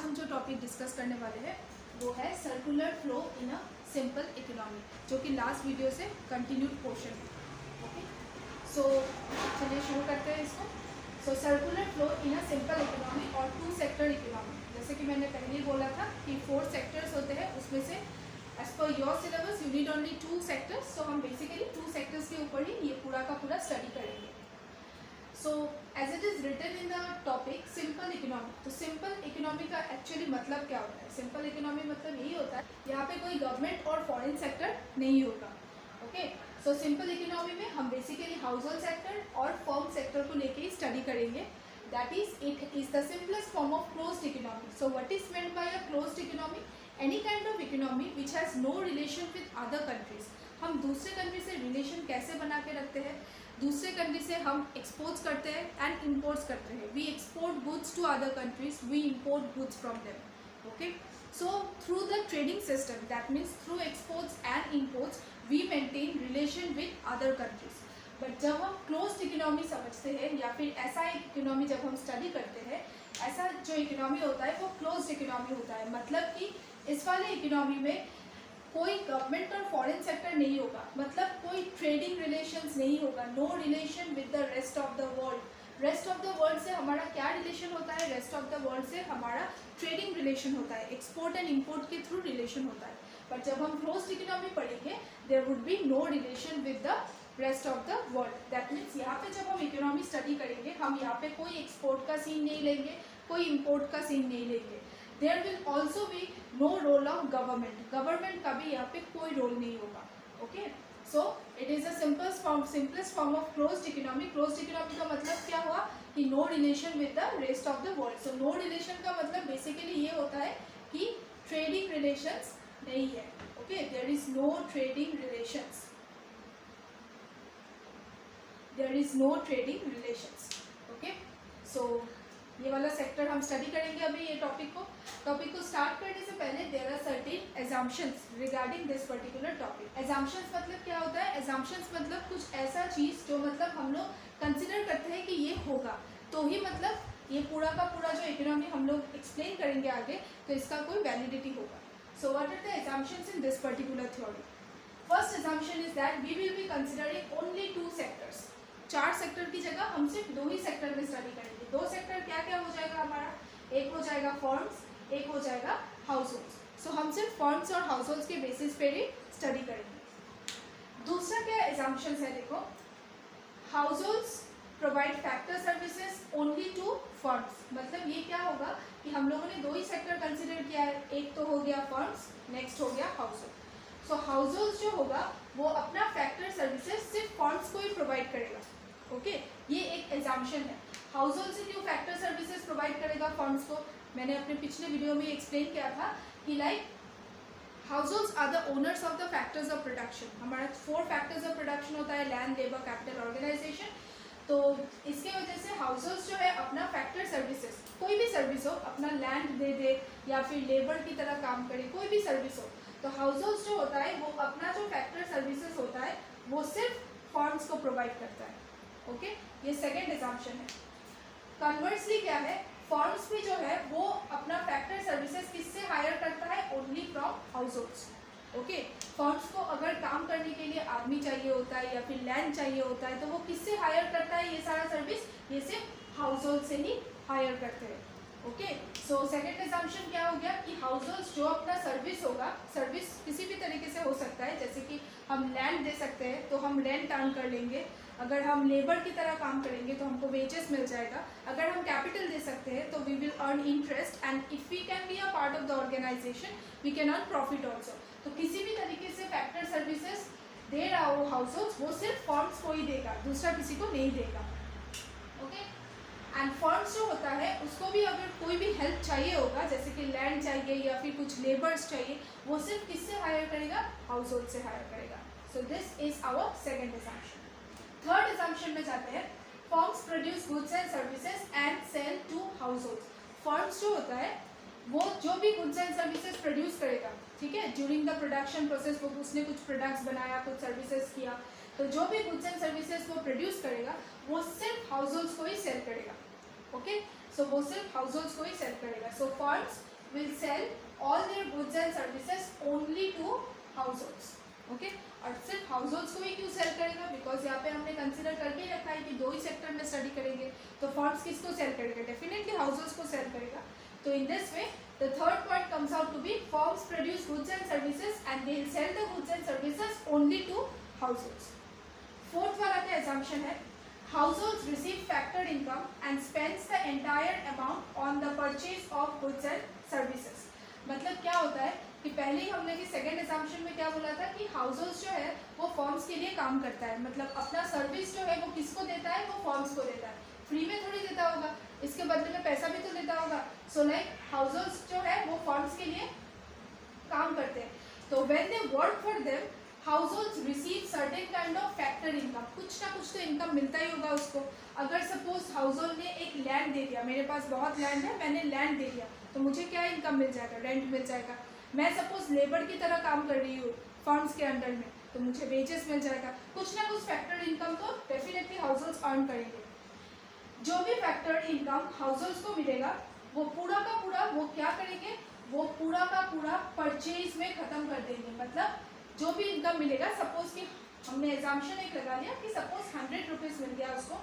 हम जो topic discuss करने वाले हैं वो है circular flow in a simple economy, जो कि लास्ट वीडियो से कंटिन्यूड पोर्शन है। ओके, सो चलिए शुरू करते हैं इसको। So circular flow in a simple economy और टू सेक्टर इकोनॉमी, जैसे कि मैंने पहले ही बोला था कि 4 सेक्टर्स होते हैं, उसमें से एज पर your syllabus you need only 2 sectors. So हम बेसिकली 2 सेक्टर्स के ऊपर ही ये पूरा का पूरा स्टडी करेंगे। So as it is written in the topic simple economy, तो सिंपल इकोनॉमी का एक्चुअली मतलब क्या होता है? सिंपल इकोनॉमी मतलब यही होता है यहाँ पे कोई गवर्नमेंट और फॉरेन सेक्टर नहीं होगा। ओके, सो सिंपल इकोनॉमी में हम बेसिकली हाउस होल्ड सेक्टर और फर्म सेक्टर को लेके ही स्टडी करेंगे। That is it is the simplest form of closed economy. So what is meant by a closed economy? Any kind of economy which has no relation with other countries. हम दूसरे country से relation कैसे बना के रखते हैं? दूसरे country से हम एक्सपोर्ट्स करते हैं एंड इम्पोर्ट्स करते हैं। We export goods to other countries, we import goods from them. Okay, so through the trading system, that means through exports and imports, we maintain relation with other countries. But जब हम closed economy समझते हैं या फिर ऐसा एक economy जब हम स्टडी करते हैं, ऐसा जो इकोनॉमी होता है वो क्लोज्ड इकोनॉमी होता है। मतलब कि इस वाले इकोनॉमी में कोई गवर्नमेंट और फॉरेन सेक्टर नहीं होगा, मतलब कोई ट्रेडिंग रिलेशंस नहीं होगा, no relation with the rest of the world. Rest of the world से हमारा क्या रिलेशन होता है? रेस्ट ऑफ द वर्ल्ड से हमारा ट्रेडिंग रिलेशन होता है, एक्सपोर्ट एंड इम्पोर्ट के थ्रू रिलेशन होता है। बट जब हम क्लोज्ड इकोनॉमी पढ़ेंगे there would be no relation with the rest of the world. That means यहाँ पे जब हम इकोनॉमी स्टडी करेंगे हम यहाँ पे कोई एक्सपोर्ट का सीन नहीं लेंगे, कोई इम्पोर्ट का सीन नहीं लेंगे। There will also be no role of government, government का भी यहाँ पे कोई रोल नहीं होगा। Okay, so it is a simplest form of closed economy. Closed economy का मतलब क्या हुआ कि no relation with the rest of the world. So no relation का मतलब बेसिकली ये होता है कि ट्रेडिंग रिलेशंस नहीं है। Okay, there is no trading relations, there is no trading relations. Okay, so ये वाला सेक्टर हम स्टडी करेंगे अभी। ये टॉपिक को स्टार्ट करने से पहले there are certain assumptions regarding this particular topic. Assumptions मतलब क्या होता है? एजम्पशंस मतलब कुछ ऐसा चीज़ जो मतलब हम लोग कंसिडर करते हैं कि ये होगा तो ही मतलब ये पूरा का पूरा जो इकोनॉमी हम लोग एक्सप्लेन करेंगे आगे तो इसका कोई वैलिडिटी होगा। So what are the assumptions in this particular theory? First assumption is that we will be considering only 2 sectors. 4 sector की जगह हम सिर्फ 2 ही सेक्टर में स्टडी करेंगे। 2 सेक्टर क्या क्या हो जाएगा हमारा? एक हो जाएगा फर्म्स, एक हो जाएगा हाउस होल्ड्स। सो हम सिर्फ फर्म्स और हाउस होल्ड्स के बेसिस पे ही स्टडी करेंगे। दूसरा क्या एजम्पशंस है? देखो, households provide factor services only to firms. मतलब ये क्या होगा कि हम लोगों ने 2 ही सेक्टर कंसिडर किया है, एक तो हो गया फर्म्स, नेक्स्ट हो गया हाउस होल्ड। सो हाउस होल्ड्स जो होगा वो अपना फैक्टर सर्विसेज सिर्फ फर्म्स को ही प्रोवाइड करेगा। ओके, ये एक एजम्पशन है। हाउस होल्ड से क्यों फैक्टर सर्विसेज प्रोवाइड करेगा फर्म्स को? मैंने अपने पिछले वीडियो में एक्सप्लेन किया था कि like households are the owners of the factors of production. हमारा 4 फैक्टर्स ऑफ प्रोडक्शन होता है, लैंड, लेबर, कैपिटल, ऑर्गेनाइजेशन। तो इसके वजह से हाउस होल्ड्स जो है अपना फैक्टर सर्विसेज, कोई भी सर्विस हो, अपना लैंड दे दे या फिर लेबर की तरह काम करे, कोई भी सर्विस हो, तो हाउस होल्ड्स जो होता है वो अपना जो फैक्टर सर्विसेज होता है वो सिर्फ फर्म्स को प्रोवाइड करता है। ओके, ये सेकेंड एजम्पशन है। कन्वर्सली क्या है? फर्म्स भी जो है वो अपना फैक्टर सर्विसेज किससे हायर करता है? Only from house holds. Okay, firms को अगर काम करने के लिए आदमी चाहिए होता है या फिर लैंड चाहिए होता है तो वो किससे हायर करता है? ये सारा सर्विस ये सिर्फ हाउस होल्ड से ही हायर करते हैं। ओके, सो सेकेंड एजम्पशन क्या हो गया कि हाउस होल्ड्स जो अपना सर्विस होगा, सर्विस किसी भी तरीके से हो सकता है, जैसे कि हम लैंड दे सकते हैं तो हम रेंट अर्न कर लेंगे, अगर हम लेबर की तरह काम करेंगे तो हमको वेजेस मिल जाएगा, अगर हम कैपिटल दे सकते हैं तो we will earn interest, and if we can be a part of the organisation we can earn profit also. तो किसी भी तरीके से फैक्टर सर्विसेज दे रहा हो हाउस होल्ड्स वो सिर्फ फर्म्स को ही देगा, दूसरा किसी को नहीं देगा। ओके, एंड फर्म्स जो होता है उसको भी अगर कोई भी हेल्प चाहिए होगा, जैसे कि लैंड चाहिए या फिर कुछ लेबर्स चाहिए, वो सिर्फ किससे हायर करेगा? हाउस होल्ड से हायर करेगा। So this is our second assumption. Third assumption में जाते हैं। Firms produce goods and services and sell to households. Firms जो होता है वो जो भी गुड्स एंड सर्विसेज प्रोड्यूस करेगा, ठीक है, ड्यूरिंग द प्रोडक्शन प्रोसेस वो उसने कुछ प्रोडक्ट्स बनाया, कुछ सर्विसेज किया, तो जो भी गुड्स एंड सर्विसेज वो प्रोड्यूस करेगा वो सिर्फ हाउस होल्ड्स को ही सेल करेगा। ओके, सो वो सिर्फ हाउस होल्ड्स को ही सेल करेगा। सो firms will sell all their goods and services only to households. Okay, और सिर्फ हाउसहोल्ड्स को ही क्यों सेल करेगा? बिकॉज यहाँ पे हमने कंसिडर करके ही रखा है कि दो ही सेक्टर में स्टडी करेंगे, तो फर्म्स किसको सेल करेगा? डेफिनेटली हाउसहोल्ड्स को सेल करेगा. तो in this way the third point comes out to be firms produce goods and services and they will sell the goods and services only to households. Fourth वाला क्या exemption है? Households receive factored income and spends the entire amount on the purchase of goods and services. मतलब क्या होता है कि पहले ही हमने कि सेकंड एग्जाम्पशन में क्या बोला था कि हाउसहोल्ड्स जो है वो फर्म्स के लिए काम करता है, मतलब अपना सर्विस जो है वो किसको देता है? वो फर्म्स को देता है. फ्री में थोड़ी देता होगा, इसके बदले में पैसा भी तो देता होगा. सो लाइक हाउसहोल्ड्स जो है वो फर्म्स के लिए काम करते हैं. तो when they work for them households receive certain kind of factor income. कुछ ना कुछ तो इनकम मिलता ही होगा उसको. अगर सपोज हाउसहोल्ड ने एक लैंड दे दिया, मेरे पास बहुत लैंड है, मैंने लैंड दे दिया, तो मुझे क्या इनकम मिल जाएगा? रेंट मिल जाएगा. मैं सपोज लेबर की तरह काम कर रही हूँ फर्म्स के अंडर में, तो मुझे वेजेस मिल जाएगा. कुछ ना कुछ फैक्टर्ड इनकम तो डेफिनेटली हाउसहोल्ड्स अर्न करेंगे. जो भी फैक्टर्ड इनकम हाउसहोल्ड्स को मिलेगा वो पूरा का पूरा वो क्या करेंगे? वो पूरा का पूरा परचेज में खत्म कर देंगे. मतलब जो भी इनकम मिलेगा, सपोज कि हमने एग्जाम्पशन एक लगा लिया कि सपोज 100 रुपीज़ मिल गया उसको,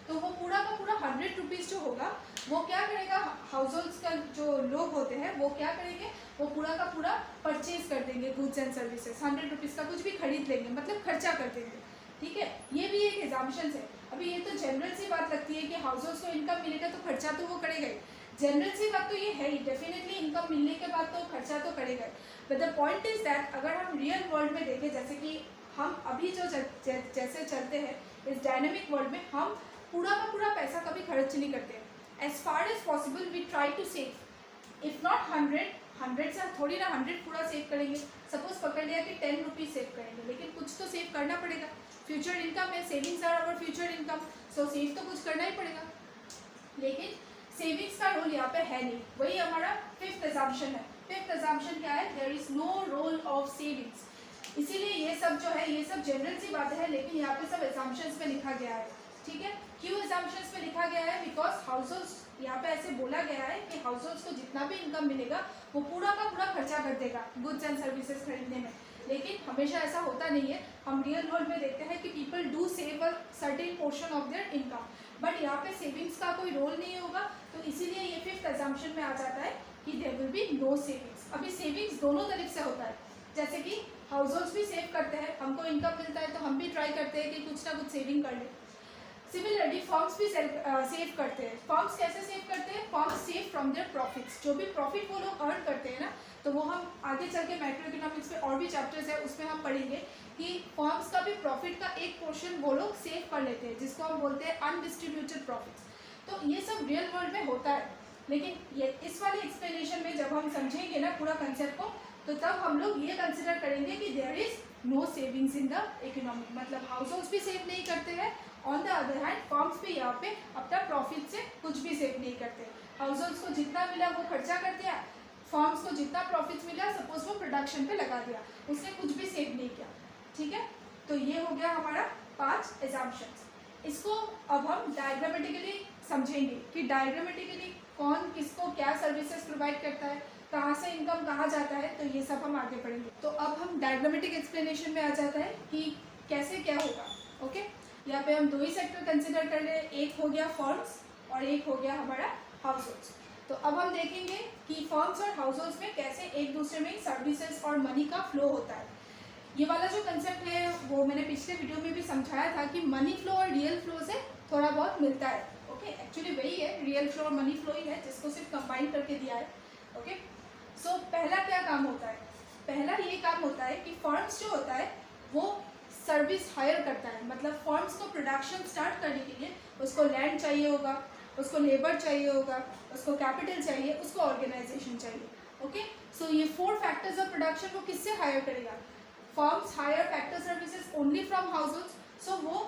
तो वो पूरा का पूरा 100 रुपीज़ जो होगा वो क्या करेगा? हाउसहोल्ड्स का जो लोग होते हैं वो क्या करेंगे? वो पूरा का पूरा परचेज कर देंगे गुड्स एंड सर्विसेज. 100 रुपीज़ का कुछ भी खरीद लेंगे, मतलब खर्चा कर देंगे. ठीक है, ये भी एक एग्जाम्पशन है. अभी ये तो जनरल सी बात लगती है कि हाउसहोल्ड्स को इनकम मिलेगा तो खर्चा तो वो करेगा ही. जनरल सी बात तो ये है ही, डेफिनेटली इनकम मिलने के बाद तो खर्चा तो करेगा. But the point is that अगर हम रियल वर्ल्ड में देखें, जैसे कि हम अभी जो जैसे चलते हैं इस डायनेमिक वर्ल्ड में, हम पूरा का पूरा पैसा कभी खर्च नहीं करते. As far as possible we try to save. If not 100 से थोड़ी ना 100 पूरा सेव करेंगे. सपोज पकड़ लिया कि 10 रुपीज़ सेव करेंगे, लेकिन कुछ तो सेव करना पड़ेगा. फ्यूचर इनकम है, savings are our future income, so save तो कुछ करना ही पड़ेगा. लेकिन सेविंग्स का रोल यहाँ पे है नहीं. वही हमारा फिफ्थ एग्जाम्पशन है. फिफ्थ एग्जाम्पशन क्या है? There is no role of savings. इसीलिए ये सब जो है ये सब जनरल सी बातें हैं, लेकिन यहाँ पे सब एग्जाम्पशंस पे लिखा गया है. ठीक है, क्यों एग्जाम्पशंस पे लिखा गया है? बिकॉज हाउसहोल्ड्स, यहाँ पे ऐसे बोला गया है कि हाउसहोल्ड्स को जितना भी इनकम मिलेगा वो पूरा का पूरा खर्चा कर देगा गुड्स एंड सर्विसेज खरीदने में. लेकिन हमेशा ऐसा होता नहीं है. हम रियल वर्ल्ड में देखते हैं कि people do save a certain portion of their income, but यहाँ पे सेविंग्स का कोई रोल नहीं होगा. तो इसीलिए ये फिफ्थ एग्जाम्पशन में आ जाता है कि there will be no savings. अभी सेविंग्स दोनों तरफ से होता है. जैसे कि हाउसहोल्ड्स भी सेव करते हैं, हमको इनकम मिलता है तो हम भी ट्राई करते हैं कि कुछ ना कुछ सेविंग कर ले. सिमिलरली फर्म्स भी सेव करते हैं. फर्म्स कैसे सेव करते हैं? Firms save from their profits. जो भी प्रॉफिट वो लोग अर्न करते हैं ना, तो वो हम आगे चल के मैक्रो इकोनॉमिक्स में और भी चैप्टर्स है उसमें हम पढ़ेंगे कि फर्म्स का भी प्रॉफिट का एक पोर्शन वो लोग सेव कर लेते हैं, जिसको हम बोलते हैं अनडिस्ट्रीब्यूटेड प्रॉफिट्स. तो ये सब रियल वर्ल्ड में होता है. लेकिन ये इस वाले एक्सप्लेनेशन में जब हम समझेंगे ना पूरा कंसेप्ट को, तो तब हम लोग ये कंसिडर करेंगे कि there is no savings in the economy. मतलब हाउसहोल्ड्स भी सेव नहीं करते हैं, on the other hand firms भी यहाँ पे अपना प्रॉफिट से कुछ भी सेव नहीं करते. हाउसहोल्ड्स को जितना मिला वो खर्चा कर दिया, फर्म्स को जितना प्रॉफिट मिला सपोज वो प्रोडक्शन पे लगा दिया, उसने कुछ भी सेव नहीं किया. ठीक है, तो ये हो गया हमारा 5 एग्जाम्पशंस. इसको अब हम डायग्रामेटिकली समझेंगे कि डायग्रामेटिकली कौन किसको क्या सर्विसेज प्रोवाइड करता है, कहाँ से इनकम कहाँ जाता है, तो ये सब हम आगे पढ़ेंगे. तो अब हम डायग्रामेटिक एक्सप्लेनेशन में आ जाता है कि कैसे क्या होगा. ओके, यहाँ पे हम दो ही सेक्टर कंसिडर कर रहे हैं. एक हो गया फर्म्स और एक हो गया हमारा हाउसहोल्ड्स. तो अब हम देखेंगे कि फर्म्स और हाउसहोल्ड्स में कैसे एक दूसरे में सर्विसेज और मनी का फ्लो होता है. ये वाला जो कंसेप्ट है वो मैंने पिछले वीडियो में भी समझाया था कि मनी फ्लो और रियल फ्लो से थोड़ा बहुत मिलता है. ओके, एक्चुअली वही है, रियल फ्लो और मनी फ्लो ही है, जिसको सिर्फ कंबाइन करके दिया है. ओके, सो पहला क्या काम होता है? पहला ये काम होता है कि फर्म्स जो होता है वो सर्विस हायर करता है. मतलब फर्म्स को प्रोडक्शन स्टार्ट करने के लिए उसको लैंड चाहिए होगा, उसको लेबर चाहिए होगा, उसको कैपिटल चाहिए, उसको ऑर्गेनाइजेशन चाहिए. ओके, सो ये 4 फैक्टर्स ऑफ प्रोडक्शन वो किससे हायर करेगा? Firms hire factor services only from households. So वो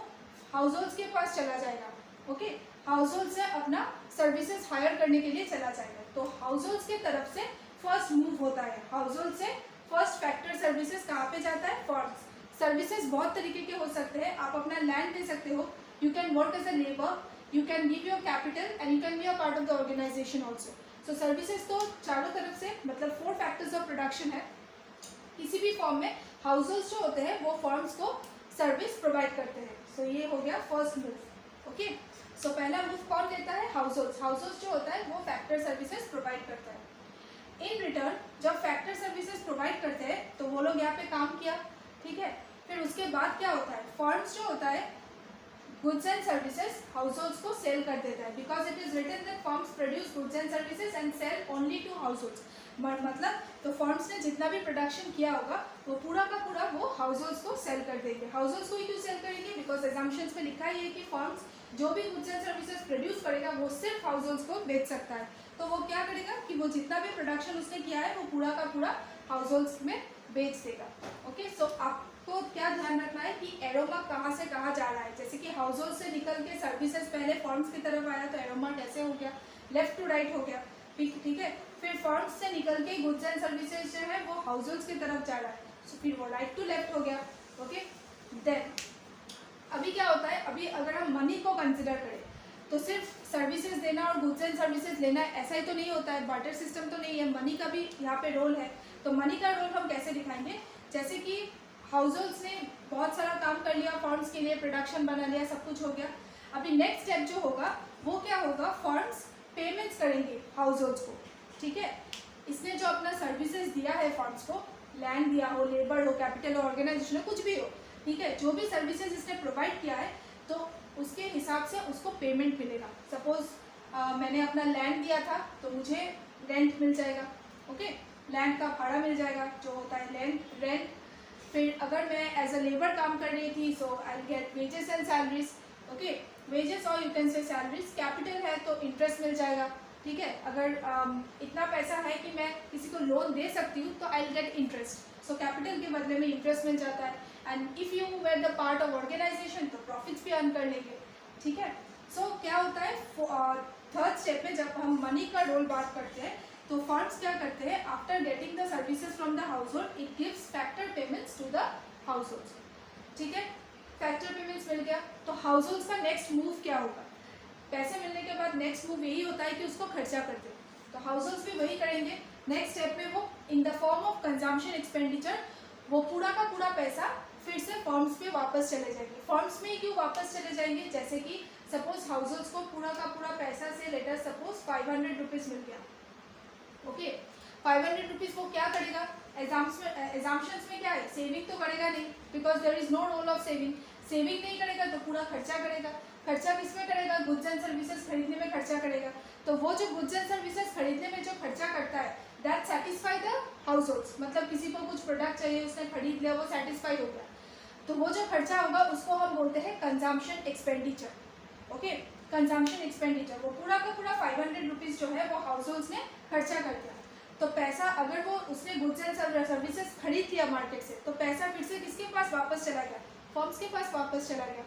हाउसहोल्ड्स के पास चला जाएगा. ओके, हाउसहोल्ड से अपना सर्विसेज हायर करने के लिए चला जाएगा. तो हाउसहोल्ड्स के तरफ से फर्स्ट मूव होता है. हाउसहोल्ड से फर्स्ट फैक्टर सर्विसेज कहाँ पे जाता है? फर्म्स. सर्विसेज बहुत तरीके के हो सकते हैं. आप अपना लैंड दे सकते हो, you can work as a labour, you can give your capital and you can be a part of the organization also. So services तो चारों तरफ से मतलब 4 फैक्टर्स ऑफ प्रोडक्शन है। किसी भी फॉर्म में हाउस होल्ड्स जो होते हैं वो फर्म्स को सर्विस प्रोवाइड करते हैं। सो ये हो गया फर्स्ट मूव। ओके, सो पहला मूव कौन लेता है? House holds. हाउस होल्ड्स जो होता है वो फैक्टर सर्विसेज प्रोवाइड करता है। इन रिटर्न जब फैक्टर सर्विसेज प्रोवाइड करते हैं तो वो लोग यहाँ पे काम किया, ठीक है। फिर उसके बाद क्या होता है, फर्म्स जो होता है goods and services households को सेल कर देता है, because it is written that firms produce goods and services and sell only to households. मतलब तो फर्म्स ने जितना भी प्रोडक्शन किया होगा वो पूरा का पूरा वो हाउस होल्ड्स को सेल कर देंगे। हाउस होल्ड्स को ही क्यों सेल करेंगे? बिकॉज एग्जाम्पशंस में लिखा ही है कि फर्म्स जो भी गुड्स एंड सर्विसेज प्रोड्यूस करेगा वो सिर्फ हाउस होल्ड्स को बेच सकता है। तो वो क्या करेगा कि वो जितना भी प्रोडक्शन उसने किया है वो पूरा का पूरा हाउस होल्ड्स में बेच देगा। ओके, सो आपको क्या ध्यान रखना है कि एरोमा कहाँ से कहाँ जा रहा है। जैसे कि हाउस होल्ड से निकल के सर्विसेज पहले फर्म्स की तरफ आया तो एरोमा कैसे हो गया, लेफ्ट टू राइट हो गया, ठीक है। फिर फर्म्स से निकल के गुड्स एंड सर्विसेज जो है वो हाउस होल्ड्स की तरफ जा रहा है, सो फिर वो राइट टू लेफ्ट हो गया। ओके, देन अभी क्या होता है, अभी अगर हम मनी को कंसिडर करें तो सिर्फ सर्विसेज देना और गुड्स एंड सर्विसेज लेना ऐसा ही तो नहीं होता है, बार्टर सिस्टम तो नहीं है, मनी का भी यहाँ पे रोल है। तो मनी का रोल हम कैसे दिखाएंगे? जैसे कि हाउस होल्ड्स ने बहुत सारा काम कर लिया फर्म्स के लिए, प्रोडक्शन बना लिया, सब कुछ हो गया। अभी नेक्स्ट स्टेप जो होगा वो क्या होगा, फर्म्स पेमेंट्स करेंगे हाउस होल्ड्स को, ठीक है। इसने जो अपना सर्विसेज दिया है फर्म्स को, लैंड दिया हो, लेबर हो, कैपिटल हो, ऑर्गेनाइजेशन हो, कुछ भी हो, ठीक है, जो भी सर्विसेज इसने प्रोवाइड किया है तो उसके हिसाब से उसको पेमेंट मिलेगा। सपोज मैंने अपना लैंड दिया था तो मुझे रेंट मिल जाएगा। ओके, लैंड का भाड़ा मिल जाएगा जो होता है लैंड रेंट। फिर अगर मैं एज अ लेबर काम कर रही थी so I get wages and salaries. Okay, wages और you can say salaries. Capital है तो इंटरेस्ट मिल जाएगा, ठीक है। अगर इतना पैसा है कि मैं किसी को लोन दे सकती हूँ तो I get interest, so capital के बदले में इंटरेस्ट मिल जाता है। And if you were the part of organisation तो प्रॉफिट्स भी अर्न कर लेंगे, ठीक है। सो क्या होता है, थर्ड स्टेप में जब हम मनी का रोल बात करते हैं तो फर्म्स क्या करते हैं, after getting the services from the household it gives factor payments to the households, ठीक है। फैक्टर पेमेंट्स मिल गया तो हाउस होल्ड्स का नेक्स्ट मूव क्या होगा? पैसे मिलने के बाद नेक्स्ट मूव यही होता है कि उसको खर्चा करते हैं, तो हाउस होल्ड्स भी वही करेंगे। नेक्स्ट स्टेप में वो in the form of consumption expenditure वो पूरा का पूरा पैसा फिर से फर्म्स पे वापस चले जाएंगे। फर्म्स में ही क्यों वापस चले जाएंगे? जैसे कि सपोज हाउस होल्ड्स को पूरा का पूरा पैसा से लेटर सपोज 500 रुपीज़ मिल गया। ओके, 500 रुपीज़ वो क्या करेगा? एग्जाम्पशंस में क्या है, सेविंग तो करेगा नहीं, because there is no role of saving. Saving नहीं करेगा तो पूरा खर्चा करेगा। खर्चा किस में करेगा? गुड्स एंड सर्विसेज खरीदने में खर्चा करेगा। तो वो जो गुड्स एंड सर्विसेज खरीदने में जो खर्चा करता है that satisfy the households. मतलब किसी को कुछ प्रोडक्ट चाहिए, उसने खरीद लिया, वो सेटिस्फाई हो गया, तो वो जो खर्चा होगा उसको हम बोलते हैं consumption expenditure. Okay, consumption expenditure वो पूरा का पूरा 500 रुपीज़ जो है वो हाउस होल्ड्स ने खर्चा कर दिया। तो पैसा अगर वो उसने गुड्स एंड सर्विसेज खरीद लिया मार्केट से तो पैसा फिर से किसके पास वापस चला गया? फर्म्स के पास वापस चला गया।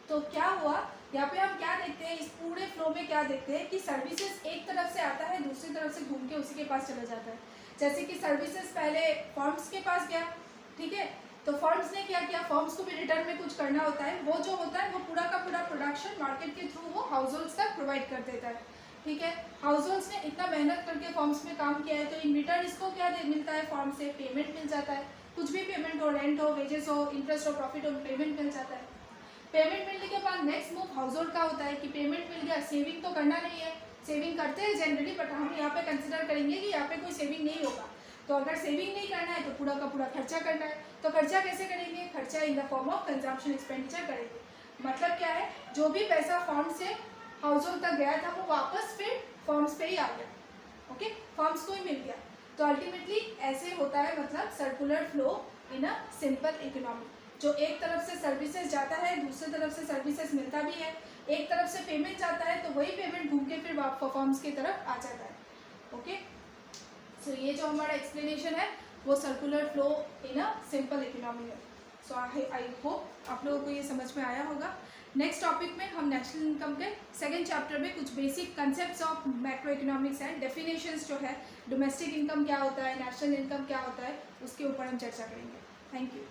तो क्या हुआ यहाँ पे, हम क्या देखते हैं इस पूरे फ्लो में, क्या देखते हैं कि सर्विसेज एक तरफ से आता है, दूसरी तरफ से घूम के उसी के पास चला जाता है। जैसे कि सर्विसेज पहले फर्म्स के पास गया, ठीक है, तो फर्म्स ने क्या किया, फर्म्स को भी रिटर्न में कुछ करना होता है, वो जो होता है वो पूरा का पूरा प्रोडक्शन मार्केट के थ्रू वो हाउस होल्ड्स तक प्रोवाइड कर देता है, ठीक है। हाउस होल्ड्स ने इतना मेहनत करके फर्म्स में काम किया है तो इन रिटर्न इसको क्या मिलता है, फर्म से पेमेंट मिल जाता है। कुछ भी पेमेंट हो, रेंट हो, वेजेस हो, इंटरेस्ट हो, प्रॉफिट हो, पेमेंट मिल जाता है। पेमेंट मिलने के बाद नेक्स्ट मूव हाउस होल्ड का होता है कि पेमेंट मिल गया, सेविंग तो करना नहीं है, सेविंग करते हैं जनरली, बट हम यहाँ पे कंसिडर करेंगे कि यहाँ पे कोई सेविंग नहीं होगा। तो अगर सेविंग नहीं करना है तो पूरा का पूरा खर्चा करना है। तो खर्चा कैसे करेंगे? खर्चा in the form of consumption expenditure करेंगे। मतलब क्या है, जो भी पैसा फर्म से हाउस होल्ड तक गया था वो वापस फिर फर्म्स पे ही आ गया, ओके, फर्म्स को ही मिल गया। तो अल्टीमेटली ऐसे होता है, मतलब circular flow in a simple economy. जो एक तरफ से सर्विसेज जाता है, दूसरी तरफ से सर्विसेज मिलता भी है, एक तरफ से पेमेंट जाता है तो वही पेमेंट घूम के फिर फर्म्स की तरफ आ जाता है। ओके, सो ये जो हमारा एक्सप्लेनेशन है वो circular flow in a simple economy है। सो आई होप आप लोगों को ये समझ में आया होगा। नेक्स्ट टॉपिक में हम नेशनल इनकम के सेकेंड चैप्टर में कुछ basic concepts of macro economics and definitions जो है, डोमेस्टिक इनकम क्या होता है, नेशनल इनकम क्या होता है, उसके ऊपर हम चर्चा करेंगे। Thank you.